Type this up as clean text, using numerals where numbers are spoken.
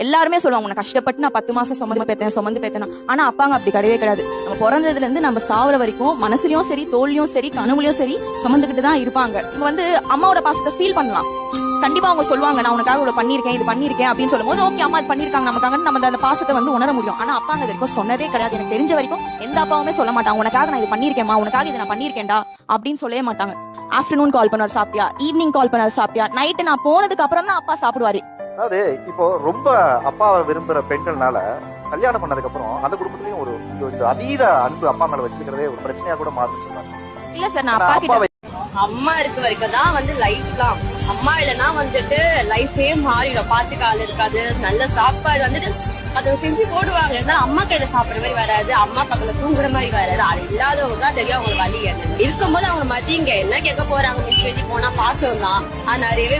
எல்லாருமே சொல்லுவாங்க உன்னை கஷ்டப்பட்டு நான் 10 மாசம் சுமந்து பேத்தேன். ஆனா அப்பாங்க அப்படி கிடையவே கிடையாது. நம்ம பிறந்ததுல இருந்து நம்ம சாவர வரைக்கும் மனசுலயும் சரி, தோல்லையும் சரி, கனவுலயும் சரி சுமந்துகிட்டு தான் இருப்பாங்க. நம்ம அம்மாவோட பாசத்தை ஃபீல் பண்ணலாம். கண்டிப்பா அவங்க சொல்லுவாங்க நான் உனக்காக இவ்வளவு பண்ணிருக்கேன், இது பண்ணிருக்கேன் அப்படின்னு சொல்லும் போது ஓகே அம்மா இது பண்ணிருக்காங்க நமக்காக நம்ம அந்த பாசத்தை உணர முடியும். ஆனா அப்பாங்க இது வரைக்கும் சொன்னதே கிடையாது. எனக்கு தெரிஞ்ச வரைக்கும் எந்த அப்பாவுமே சொல்ல மாட்டாங்க உனக்காக நான் இது பண்ணிருக்கேன்மா, உனக்காக இதை நான் பண்ணிருக்கேன்டா அப்படின்னு சொல்லவே மாட்டாங்க. ஆஃப்டர்நூன் கால் பண்ணார் சாப்பிட்டியா, ஈவினிங் கால் பண்ணார் சாப்பிட்டியா, நைட்டு நான் போனதுக்கு அப்புறம் தான் அப்பா சாப்பிடுவாரு. அதாவது இப்போ ரொம்ப அப்பாவை விரும்புற பெண்கள்னால கல்யாணம் பண்ணதுக்கு அப்புறம் அந்த குடும்பத்திலயும் ஒரு அதீத அன்பு அப்பா மேல வச்சிருக்கிறதே ஒரு பிரச்சனையா கூட மாறுன்னு சொல்றாங்க. இல்ல சார், நான் அப்பா கிட்ட அம்மா இருக்க வரைக்கும் தான் லைஃப் தான். அம்மா இல்லைன்னா லைஃபே மாறிடும். பாத்துக்க ஆள் இருக்காது. நல்ல சாப்பாடு அதை செஞ்சு போடுவாங்க. அம்மா கையில சாப்பிடுற மாதிரி வராது, அம்மா பக்கத்துல தூங்குற மாதிரி வராது. அது இல்லாதவங்க தான் தெரியும் அவங்க வழி என்ன இருக்கும்போது அவங்க மதியங்க என்ன கேட்க போறாங்க. மிஸ்வேஜி போனா பாசம் தான் அது நிறையவே